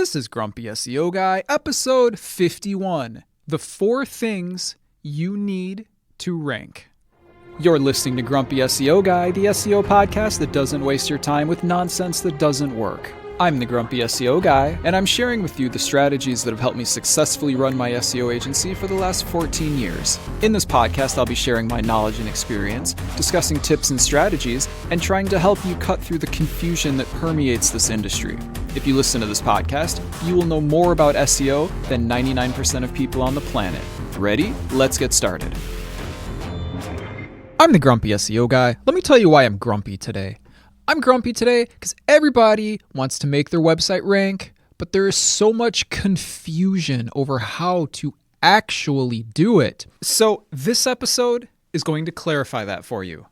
This is Grumpy SEO Guy, episode 51. The 4 things you need to rank. You're listening to Grumpy SEO Guy, the SEO podcast that doesn't waste your time with nonsense that doesn't work. I'm the Grumpy SEO Guy, and I'm sharing with you the strategies that have helped me successfully run my SEO agency for the last 14 years. In this podcast, I'll be sharing my knowledge and experience, discussing tips and strategies, and trying to help you cut through the confusion that permeates this industry. If you listen to this podcast, you will know more about SEO than 99% of people on the planet. Ready? Let's get started. I'm the Grumpy SEO Guy. Let me tell you why I'm grumpy today. I'm grumpy today because everybody wants to make their website rank, but there is so much confusion over how to actually do it. So this episode is going to clarify that for you.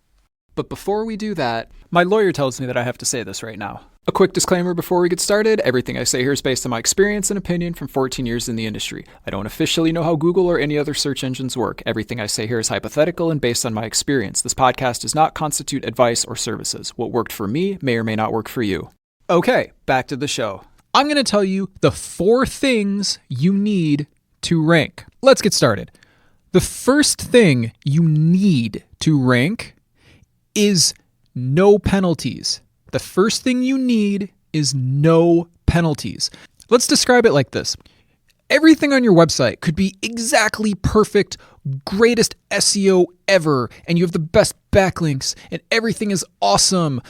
But before we do that, my lawyer tells me that I have to say this right now. A quick disclaimer before we get started, everything I say here is based on my experience and opinion from 14 years in the industry. I don't officially know how Google or any other search engines work. Everything I say here is hypothetical and based on my experience. This podcast does not constitute advice or services. What worked for me may or may not work for you. Okay, back to the show. I'm going to tell you the 4 things you need to rank. Let's get started. The first thing you need to rank is no penalties. The first thing you need is no penalties. Let's describe it like this. Everything on your website could be exactly perfect, greatest SEO ever, and you have the best backlinks, and everything is awesome.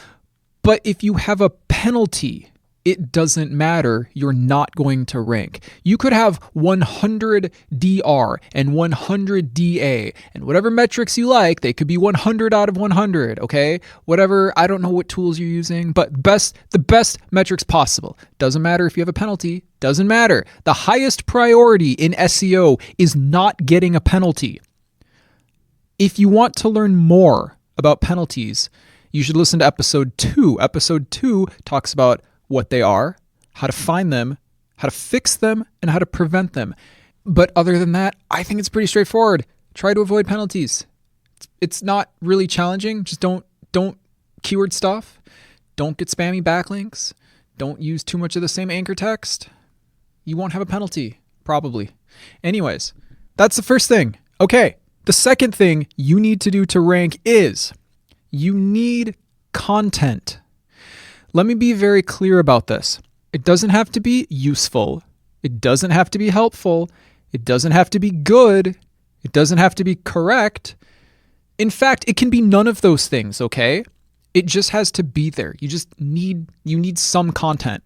But if you have a penalty, it doesn't matter. You're not going to rank. You could have 100 DR and 100 DA and whatever metrics you like, they could be 100 out of 100, okay? Whatever, I don't know what tools you're using, but the best metrics possible. Doesn't matter if you have a penalty, doesn't matter. The highest priority in SEO is not getting a penalty. If you want to learn more about penalties, you should listen to episode 2. Episode 2 talks about what they are, how to find them, how to fix them, and how to prevent them. But other than that, I think it's pretty straightforward. Try to avoid penalties. It's not really challenging. Just don't keyword stuff. Don't get spammy backlinks. Don't use too much of the same anchor text. You won't have a penalty, probably. Anyways, that's the first thing. Okay, the second thing you need to do to rank is you need content. Let me be very clear about this. It doesn't have to be useful. It doesn't have to be helpful. It doesn't have to be good. It doesn't have to be correct. In fact, it can be none of those things, okay? It just has to be there. You need some content.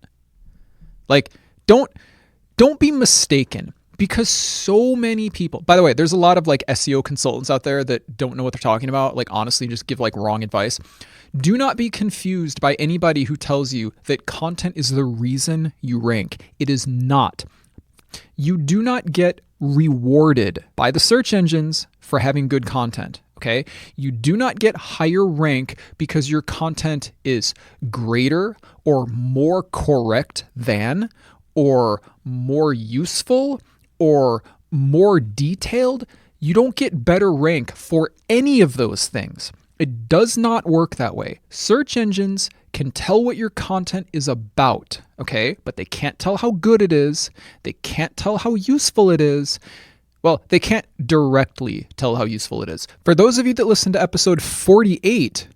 Like, don't be mistaken, because so many people, by the way, there's a lot of like SEO consultants out there that don't know what they're talking about. Like, honestly, just give like wrong advice. Do not be confused by anybody who tells you that content is the reason you rank. It is not. You do not get rewarded by the search engines for having good content, okay? You do not get higher rank because your content is greater or more correct than, or more useful, or more detailed. You don't get better rank for any of those things. It does not work that way. Search engines can tell what your content is about, okay? But they can't tell how good it is. They can't tell how useful it is. Well, they can't directly tell how useful it is. For those of you that listened to episode 48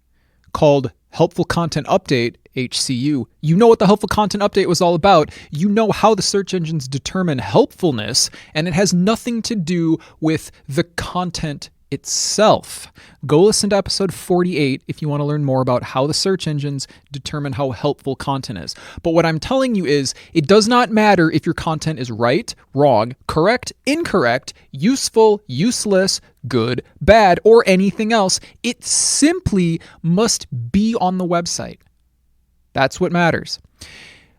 called Helpful Content Update, HCU, you know what the Helpful Content Update was all about. You know how the search engines determine helpfulness, and it has nothing to do with the content itself. Go listen to episode 48 if you want to learn more about how the search engines determine how helpful content is. But what I'm telling you is, it does not matter if your content is right, wrong, correct, incorrect, useful, useless, good, bad, or anything else. It simply must be on the website. That's what matters.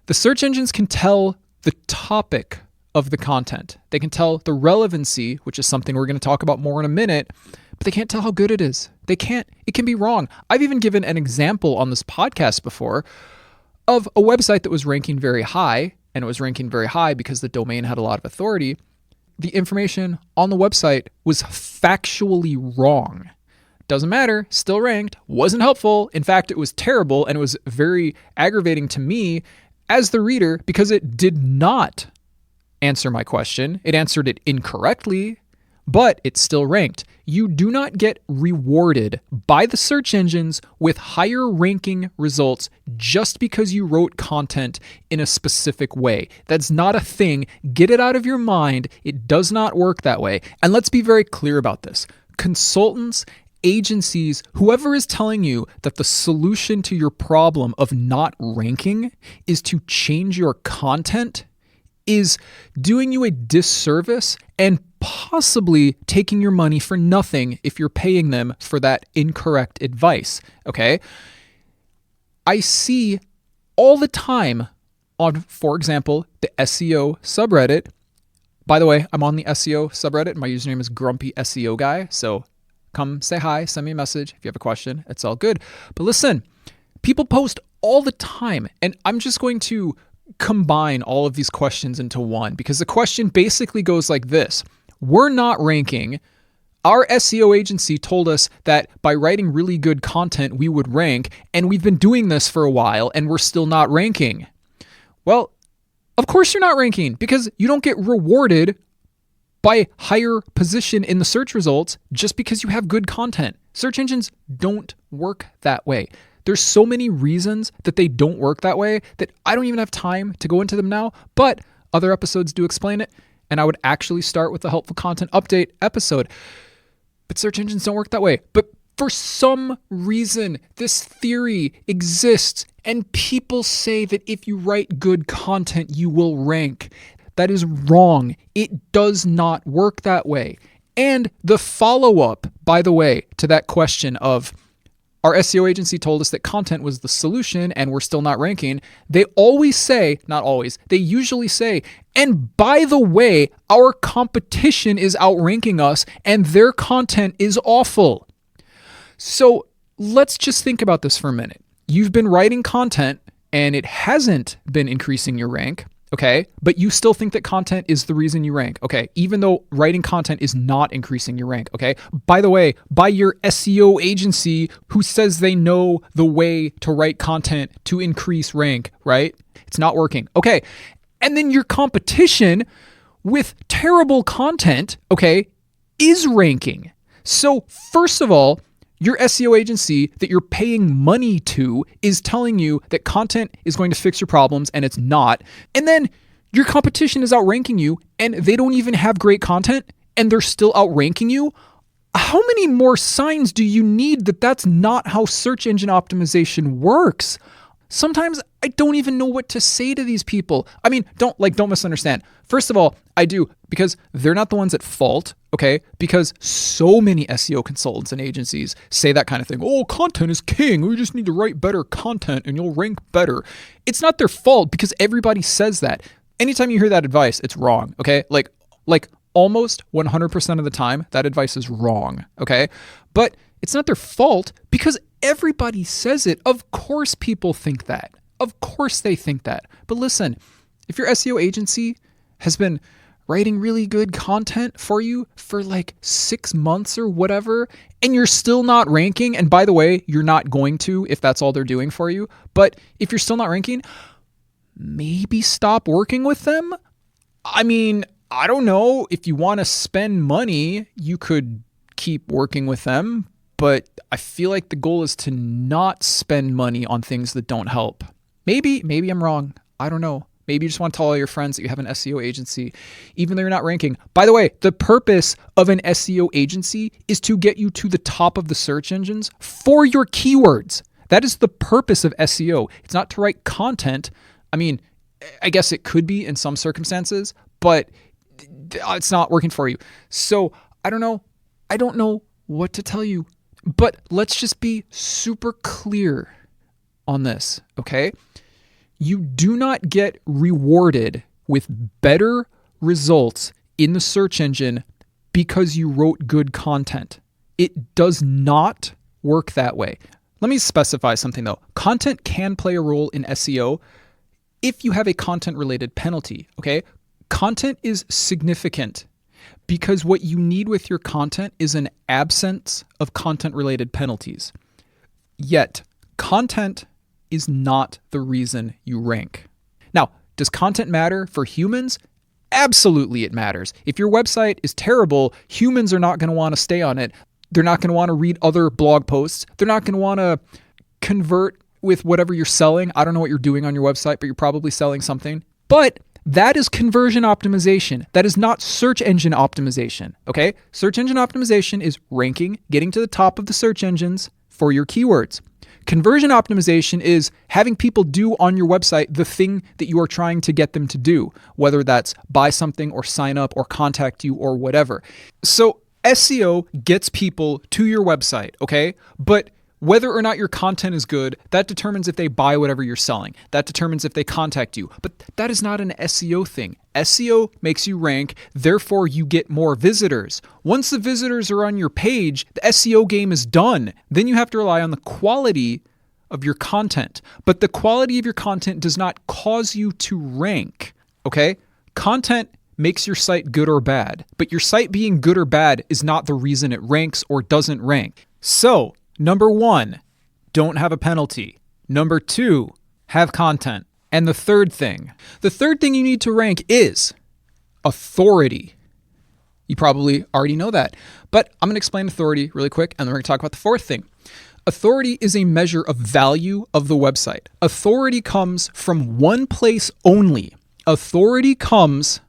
The search engines can tell the topic of the content. They can tell the relevancy, which is something we're going to talk about more in a minute, but they can't tell how good it is. They can't. It can be wrong. I've even given an example on this podcast before of a website that was ranking very high, and it was ranking very high because the domain had a lot of authority. The information on the website was factually wrong. Doesn't matter, still ranked, wasn't helpful. In fact, it was terrible, and it was very aggravating to me as the reader, because it did not answer my question, it answered it incorrectly, but it still ranked. You do not get rewarded by the search engines with higher ranking results just because you wrote content in a specific way. That's not a thing. Get it out of your mind. It does not work that way. And let's be very clear about this. Consultants, agencies, whoever is telling you that the solution to your problem of not ranking is to change your content is doing you a disservice and possibly taking your money for nothing if you're paying them for that incorrect advice, okay? I see all the time on, for example, the SEO subreddit. By the way, I'm on the SEO subreddit. My username is Grumpy SEO Guy, so come say hi, send me a message if you have a question. It's all good. But listen, people post all the time, and I'm just going to combine all of these questions into one because the question basically goes like this. We're not ranking. Our SEO agency told us that by writing really good content, we would rank, and we've been doing this for a while, and we're still not ranking. Well, of course you're not ranking because you don't get rewarded by higher position in the search results just because you have good content. Search engines don't work that way. There's so many reasons that they don't work that way that I don't even have time to go into them now, but other episodes do explain it, and I would actually start with the helpful content update episode. But search engines don't work that way. But for some reason, this theory exists, and people say that if you write good content, you will rank. That is wrong. It does not work that way. And the follow-up, by the way, to that question of our SEO agency told us that content was the solution and we're still not ranking, they always say, not always, they usually say, and by the way, our competition is outranking us and their content is awful. So let's just think about this for a minute. You've been writing content and it hasn't been increasing your rank. Okay, but you still think that content is the reason you rank. Okay, even though writing content is not increasing your rank. Okay, by the way, by your SEO agency who says they know the way to write content to increase rank, right? It's not working. Okay, and then your competition with terrible content, okay, is ranking. So first of all, your SEO agency that you're paying money to is telling you that content is going to fix your problems and it's not. And then your competition is outranking you and they don't even have great content and they're still outranking you. How many more signs do you need that that's not how search engine optimization works? Sometimes I don't even know what to say to these people. I mean, don't misunderstand. First of all, I do, because they're not the ones at fault, okay? Because so many SEO consultants and agencies say that kind of thing. Oh, content is king. We just need to write better content and you'll rank better. It's not their fault because everybody says that. Anytime you hear that advice, it's wrong, okay? Like almost 100% of the time, that advice is wrong, okay? But it's not their fault because everybody says it. Of course people think that. Of course they think that. But listen, if your SEO agency has been writing really good content for you for like 6 months or whatever, and you're still not ranking, and by the way, you're not going to if that's all they're doing for you, but if you're still not ranking, maybe stop working with them. I mean, I don't know. If you want to spend money, you could keep working with them, but I feel like the goal is to not spend money on things that don't help. Maybe I'm wrong. I don't know. Maybe you just want to tell all your friends that you have an SEO agency, even though you're not ranking. By the way, the purpose of an SEO agency is to get you to the top of the search engines for your keywords. That is the purpose of SEO. It's not to write content. I mean, I guess it could be in some circumstances, but it's not working for you. So I don't know what to tell you, but let's just be super clear on this, okay? You do not get rewarded with better results in the search engine because you wrote good content. It does not work that way. Let me specify something though. Content can play a role in SEO if you have a content-related penalty, okay? Content is significant because what you need with your content is an absence of content-related penalties. Yet, content is not the reason you rank. Now, does content matter for humans? Absolutely it matters. If your website is terrible, humans are not going to want to stay on it. They're not going to want to read other blog posts. They're not going to want to convert with whatever you're selling. I don't know what you're doing on your website, but you're probably selling something. But that is conversion optimization. That is not search engine optimization, okay? Search engine optimization is ranking, getting to the top of the search engines for your keywords. Conversion optimization is having people do on your website the thing that you are trying to get them to do, whether that's buy something or sign up or contact you or whatever. So SEO gets people to your website, okay? But whether or not your content is good, that determines if they buy whatever you're selling. That determines if they contact you. But that is not an SEO thing. SEO makes you rank, therefore you get more visitors. Once the visitors are on your page, the SEO game is done. Then you have to rely on the quality of your content. But the quality of your content does not cause you to rank, okay? Content makes your site good or bad, but your site being good or bad is not the reason it ranks or doesn't rank. So, number 1, don't have a penalty. Number 2, have content. And the third thing you need to rank is authority. You probably already know that, but I'm going to explain authority really quick, and then we're going to talk about the fourth thing. Authority is a measure of value of the website. Authority comes from one place only. Authority comes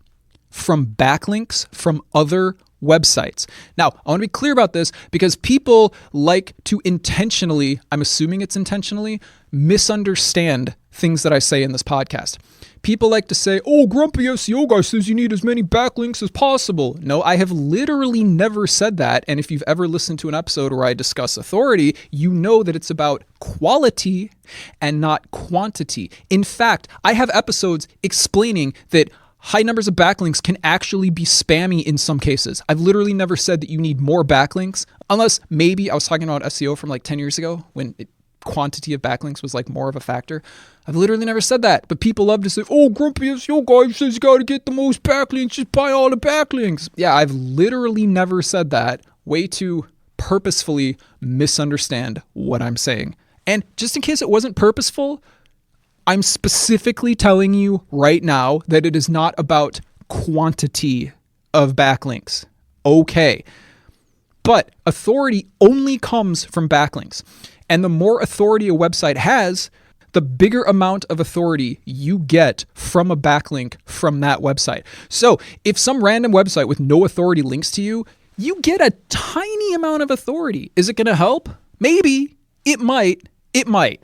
from backlinks from other websites. Now, I want to be clear about this because people like to intentionally, I'm assuming it's intentionally, misunderstand things that I say in this podcast. People like to say, oh, Grumpy SEO guy says you need as many backlinks as possible. No, I have literally never said that. And if you've ever listened to an episode where I discuss authority, you know that it's about quality and not quantity. In fact, I have episodes explaining that high numbers of backlinks can actually be spammy in some cases. I've literally never said that you need more backlinks, unless maybe I was talking about SEO from like 10 years ago when quantity of backlinks was like more of a factor. I've literally never said that, but people love to say, oh, Grumpy SEO guy says you got to get the most backlinks, just buy all the backlinks. Yeah, I've literally never said that. Way to purposefully misunderstand what I'm saying. And just in case it wasn't purposeful, I'm specifically telling you right now that it is not about quantity of backlinks. Okay. But authority only comes from backlinks. And the more authority a website has, the bigger amount of authority you get from a backlink from that website. So if some random website with no authority links to you, you get a tiny amount of authority. Is it going to help? Maybe. It might. It might.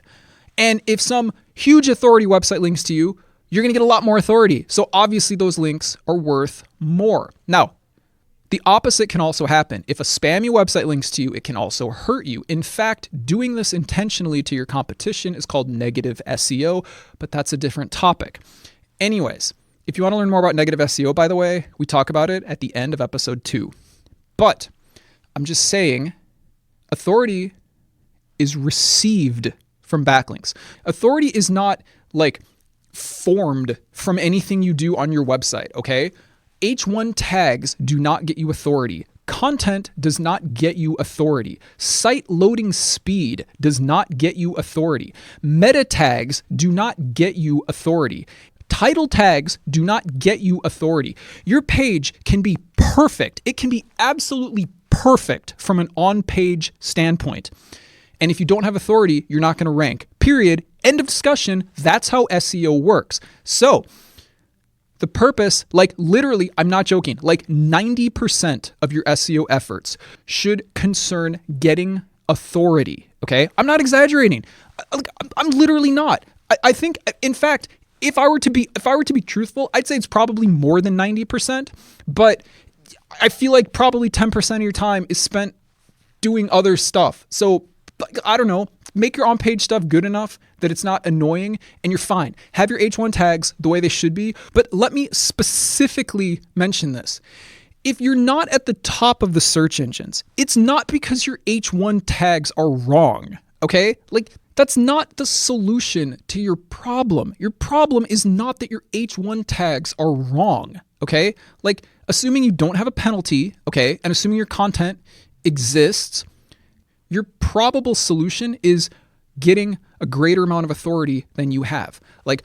And if some huge authority website links to you, you're going to get a lot more authority. So obviously those links are worth more. Now, the opposite can also happen. If a spammy website links to you, it can also hurt you. In fact, doing this intentionally to your competition is called negative SEO, but that's a different topic. Anyways, if you want to learn more about negative SEO, by the way, we talk about it at the end of episode 2. But I'm just saying, authority is received from backlinks. Authority is not like formed from anything you do on your website, okay? H1 tags do not get you authority. Content does not get you authority. Site loading speed does not get you authority. Meta tags do not get you authority. Title tags do not get you authority. Your page can be perfect. It can be absolutely perfect from an on-page standpoint. And if you don't have authority, you're not going to rank. Period. End of discussion. That's how SEO works. So the purpose, like literally, I'm not joking, like 90% of your SEO efforts should concern getting authority. Okay. I'm not exaggerating. I'm literally not. I think, in fact, if I were to be truthful, I'd say it's probably more than 90%, but I feel like probably 10% of your time is spent doing other stuff. So I don't know, make your on-page stuff good enough that it's not annoying and you're fine. Have your H1 tags the way they should be. But let me specifically mention this. If you're not at the top of the search engines, it's not because your H1 tags are wrong, okay? Like, that's not the solution to your problem. Your problem is not that your H1 tags are wrong, okay? Like, assuming you don't have a penalty, okay, and assuming your content exists, your probable solution is getting a greater amount of authority than you have. Like,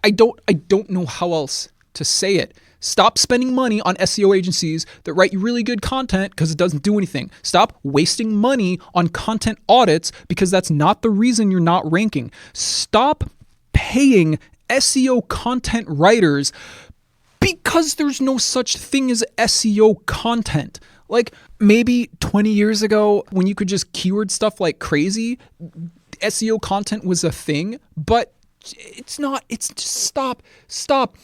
I don't know how else to say it. Stop spending money on SEO agencies that write you really good content because it doesn't do anything. Stop wasting money on content audits because that's not the reason you're not ranking. Stop paying SEO content writers because there's no such thing as SEO content. Like maybe 20 years ago when you could just keyword stuff like crazy, SEO content was a thing, but it's not. It's just stop.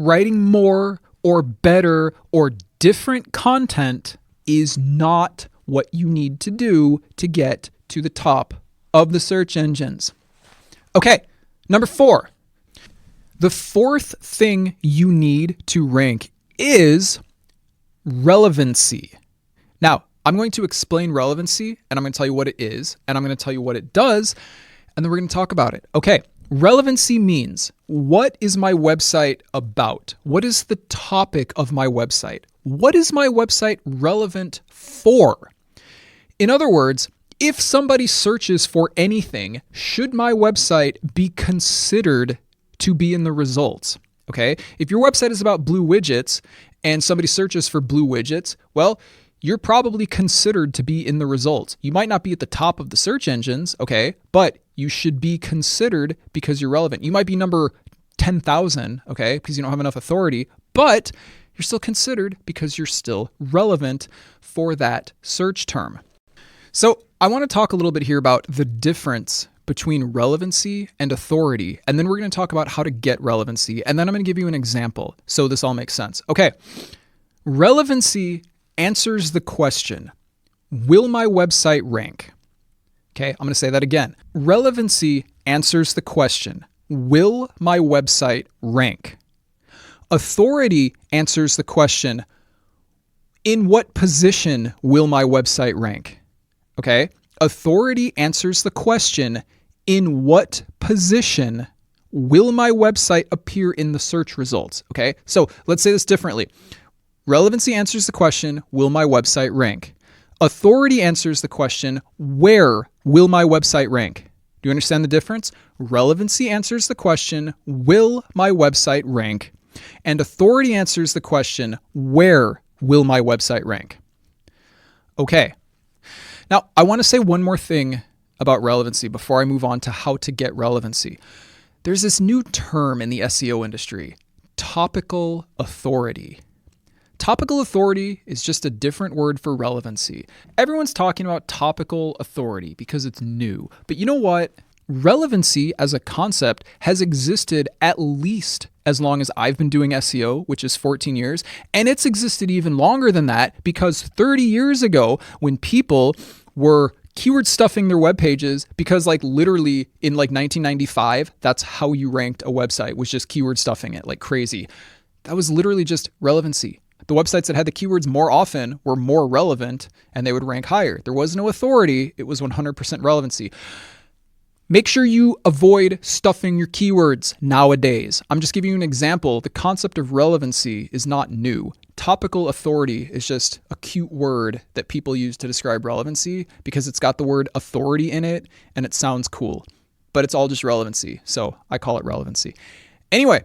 Writing more or better or different content is not what you need to do to get to the top of the search engines. Okay, number 4. The fourth thing you need to rank is relevancy. Now, I'm going to explain relevancy and I'm going to tell you what it is and I'm going to tell you what it does and then we're going to talk about it. Okay. Relevancy means, what is my website about? What is the topic of my website? What is my website relevant for? In other words, if somebody searches for anything, should my website be considered to be in the results? Okay? If your website is about blue widgets and somebody searches for blue widgets, well, you're probably considered to be in the results. You might not be at the top of the search engines, okay, but you should be considered because you're relevant. You might be number 10,000, okay, because you don't have enough authority, but you're still considered because you're still relevant for that search term. So I want to talk a little bit here about the difference between relevancy and authority, and then we're going to talk about how to get relevancy, and then I'm going to give you an example so this all makes sense. Okay, relevancy answers the question, will my website rank? Okay, I'm going to say that again. Relevancy answers the question, will my website rank? Authority answers the question, in what position will my website rank? Okay, authority answers the question, in what position will my website appear in the search results? Okay, so let's say this differently. Relevancy answers the question, will my website rank? Authority answers the question, where will my website rank? Do you understand the difference? Relevancy answers the question, will my website rank? And authority answers the question, where will my website rank? Okay. Now, I want to say one more thing about relevancy before I move on to how to get relevancy. There's this new term in the SEO industry, topical authority. Topical authority is just a different word for relevancy. Everyone's talking about topical authority because it's new. But you know what? Relevancy as a concept has existed at least as long as I've been doing SEO, which is 14 years. And it's existed even longer than that because 30 years ago, when people were keyword stuffing their web pages, because like literally in like 1995, that's how you ranked a website, was just keyword stuffing it like crazy. That was literally just relevancy. The websites that had the keywords more often were more relevant and they would rank higher. There was no authority. It was 100% relevancy. Make sure you avoid stuffing your keywords nowadays. I'm just giving you an example. The concept of relevancy is not new. Topical authority is just a cute word that people use to describe relevancy because it's got the word authority in it and it sounds cool, but it's all just relevancy. So I call it relevancy. Anyway,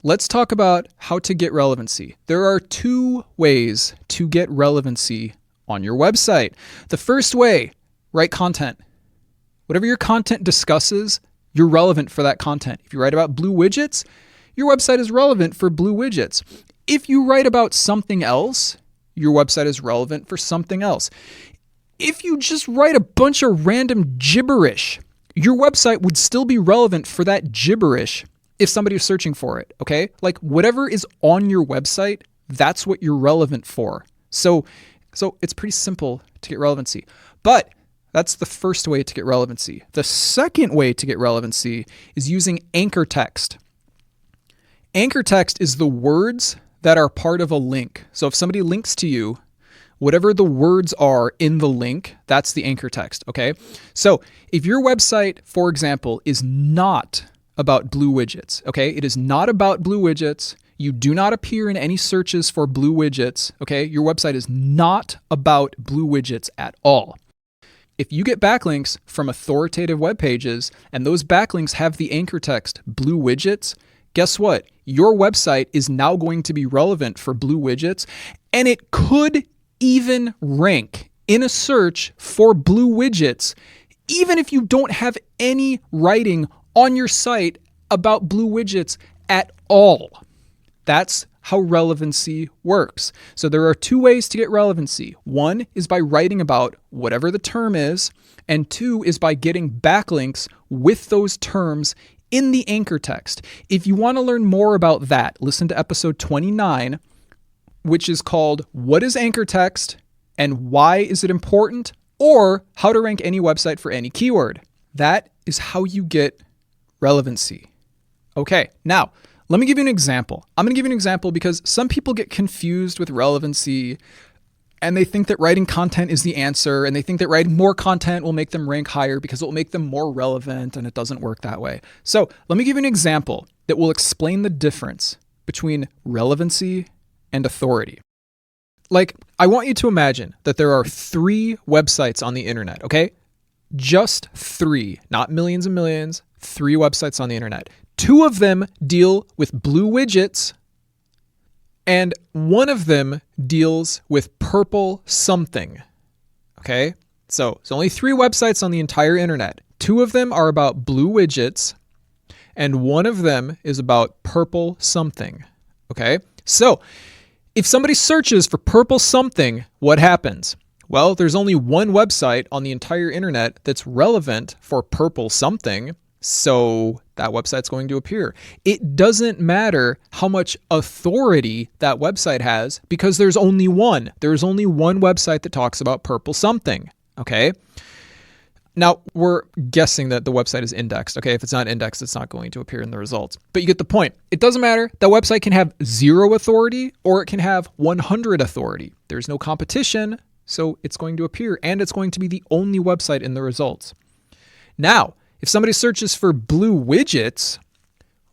let's talk about how to get relevancy. There are 2 ways to get relevancy on your website. The first way, write content. Whatever your content discusses, you're relevant for that content. If you write about blue widgets, your website is relevant for blue widgets. If you write about something else, your website is relevant for something else. If you just write a bunch of random gibberish, your website would still be relevant for that gibberish if somebody is searching for it, okay? Like whatever is on your website, that's what you're relevant for. So it's pretty simple to get relevancy. But that's the first way to get relevancy. The second way to get relevancy is using anchor text. Anchor text is the words that are part of a link. So if somebody links to you, whatever the words are in the link, that's the anchor text, okay? So if your website, for example, is not about blue widgets, okay? It is not about blue widgets. You do not appear in any searches for blue widgets, okay? Your website is not about blue widgets at all. if you get backlinks from authoritative web pages and those backlinks have the anchor text blue widgets, guess what? Your website is now going to be relevant for blue widgets, and it could even rank in a search for blue widgets, even if you don't have any writing on your site about blue widgets at all. That's how relevancy works. So there are two ways to get relevancy. One is by writing about whatever the term is, and two is by getting backlinks with those terms in the anchor text. If you want to learn more about that, listen to episode 29, which is called What is Anchor Text and Why is it Important? Or How to Rank Any Website for Any Keyword. That is how you get relevancy. Okay, now let me give you an example. I'm going to give you an example because some people get confused with relevancy and they think that writing content is the answer, and they think that writing more content will make them rank higher because it will make them more relevant, and it doesn't work that way. So let me give you an example that will explain the difference between relevancy and authority. Like, I want you to imagine that there are 3 websites on the internet, okay? Just 3, not millions and millions, 3 websites on the internet. 2 of them deal with blue widgets, and 1 of them deals with purple something, okay? So there's only 3 websites on the entire internet. 2 of them are about blue widgets, and 1 of them is about purple something, okay? So if somebody searches for purple something, what happens? Well, there's only 1 website on the entire internet that's relevant for purple something, so that website's going to appear. It doesn't matter how much authority that website has because there's only one. There's only one website that talks about purple something, okay? Now, we're guessing that the website is indexed, okay? If it's not indexed, it's not going to appear in the results. But you get the point. It doesn't matter. That website can have 0 authority or it can have 100 authority. There's no competition, so it's going to appear, and it's going to be the only website in the results. Now, if somebody searches for blue widgets,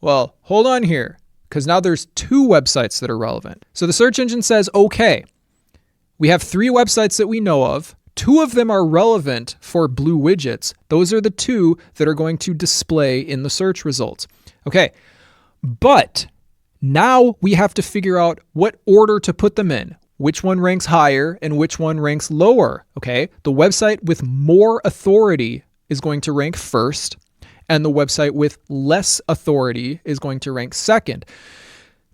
well, hold on here, because now there's 2 websites that are relevant. So the search engine says, okay, we have 3 websites that we know of. 2 of them are relevant for blue widgets. Those are the 2 that are going to display in the search results. Okay, but now we have to figure out what order to put them in. Which one ranks higher and which one ranks lower, okay? The website with more authority is going to rank first, and the website with less authority is going to rank second.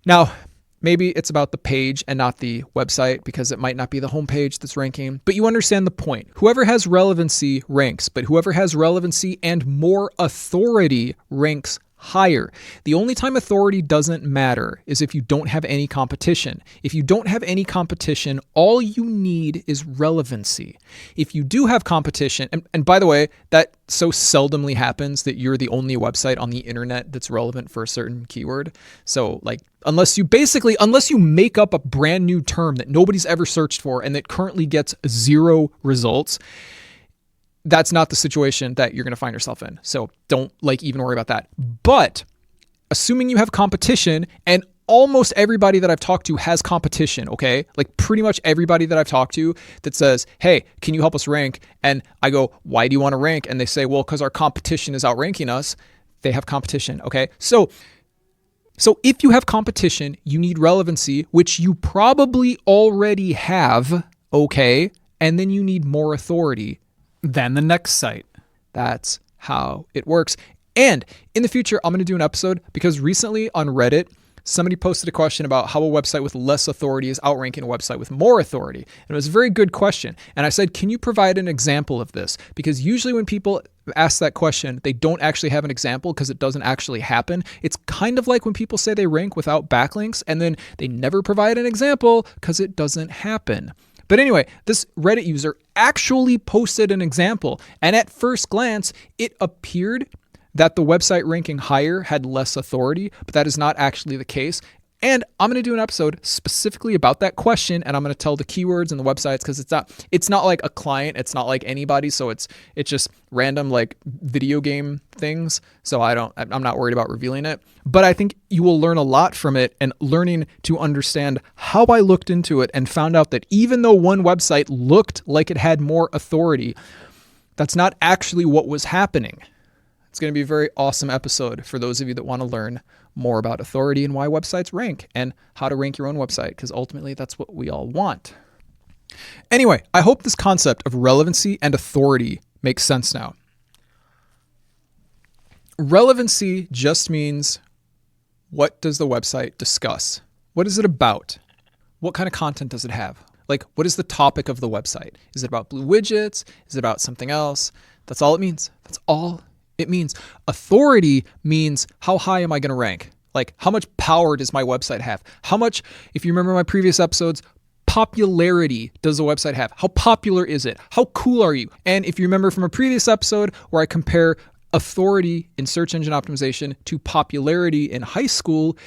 Now, maybe it's about the page and not the website because it might not be the homepage that's ranking, but you understand the point. Whoever has relevancy ranks, but whoever has relevancy and more authority ranks higher. The only time authority doesn't matter is if you don't have any competition. If you don't have any competition, all you need is relevancy. If you do have competition, and by the way, that so seldomly happens that you're the only website on the internet that's relevant for a certain keyword. So like, unless you make up a brand new term that nobody's ever searched for and that currently gets 0 results, that's not the situation that you're going to find yourself in. So don't even worry about that. But assuming you have competition, and almost everybody that I've talked to has competition, okay? Like pretty much everybody that I've talked to that says, hey, can you help us rank? And I go, why do you want to rank? And they say, well, because our competition is outranking us. They have competition, okay? So if you have competition, you need relevancy, which you probably already have, okay? And then you need more authority than the next site. That's how it works. And in the future, I'm going to do an episode because recently on Reddit, somebody posted a question about how a website with less authority is outranking a website with more authority. And it was a very good question. And I said, can you provide an example of this? Because usually when people ask that question, they don't actually have an example because it doesn't actually happen. It's kind of like when people say they rank without backlinks and then they never provide an example because it doesn't happen. But anyway, this Reddit user actually posted an example, and at first glance, it appeared that the website ranking higher had less authority, but that is not actually the case. And I'm going to do an episode specifically about that question, and I'm going to tell the keywords and the websites because it's not like a client, it's not like anybody, so it's just random like video game things. So I'm not worried about revealing it, but I think you will learn a lot from it, and learning to understand how I looked into it and found out that even though one website looked like it had more authority, That's not actually what was happening. It's going to be a very awesome episode for those of you that want to learn more about authority and why websites rank and how to rank your own website, because ultimately that's what we all want. Anyway, I hope this concept of relevancy and authority makes sense now. Relevancy just means, what does the website discuss? What is it about? What kind of content does it have? Like, what is the topic of the website? Is it about blue widgets? Is it about something else? That's all it means. That's all it means. Authority means, how high am I going to rank? Like, how much power does my website have? How much, if you remember my previous episodes, popularity does the website have? How popular is it? How cool are you? And if you remember from a previous episode where I compare authority in search engine optimization to popularity in high school,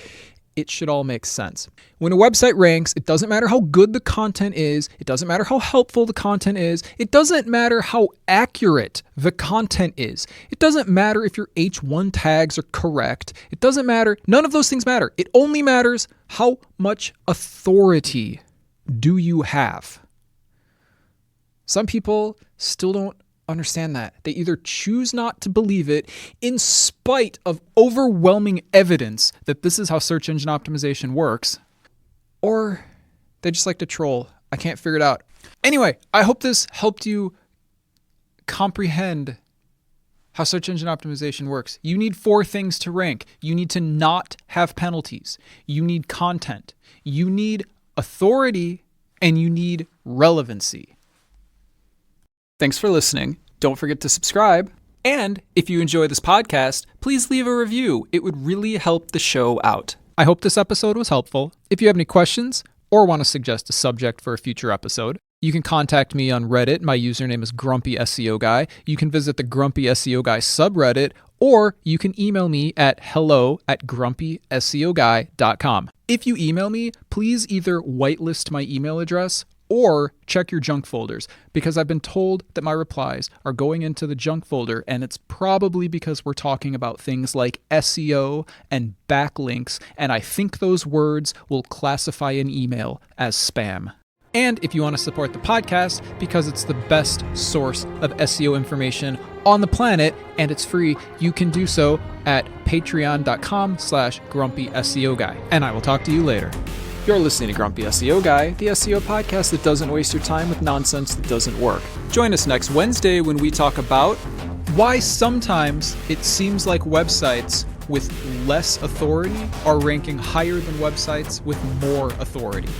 it should all make sense. When a website ranks, it doesn't matter how good the content is. It doesn't matter how helpful the content is. It doesn't matter how accurate the content is. It doesn't matter if your H1 tags are correct. It doesn't matter. None of those things matter. It only matters how much authority do you have. Some people still don't understand that. They either choose not to believe it in spite of overwhelming evidence that this is how search engine optimization works, or they just like to troll. I can't figure it out. Anyway, I hope this helped you comprehend how search engine optimization works. You need 4 things to rank. You need to not have penalties. You need content. You need authority, and you need relevancy. Thanks for listening. Don't forget to subscribe. And if you enjoy this podcast, please leave a review. It would really help the show out. I hope this episode was helpful. If you have any questions or want to suggest a subject for a future episode, you can contact me on Reddit. My username is Grumpy SEO Guy. You can visit the Grumpy SEO Guy subreddit, or you can email me at hello@grumpyseoguy.com. If you email me, please either whitelist my email address or check your junk folders, because I've been told that my replies are going into the junk folder, and it's probably because we're talking about things like SEO and backlinks, and I think those words will classify an email as spam. And if you want to support the podcast, because it's the best source of SEO information on the planet and it's free, you can do so at patreon.com/grumpy SEO Guy. And I will talk to you later. You're listening to Grumpy SEO Guy, the SEO podcast that doesn't waste your time with nonsense that doesn't work. Join us next Wednesday when we talk about why sometimes it seems like websites with less authority are ranking higher than websites with more authority.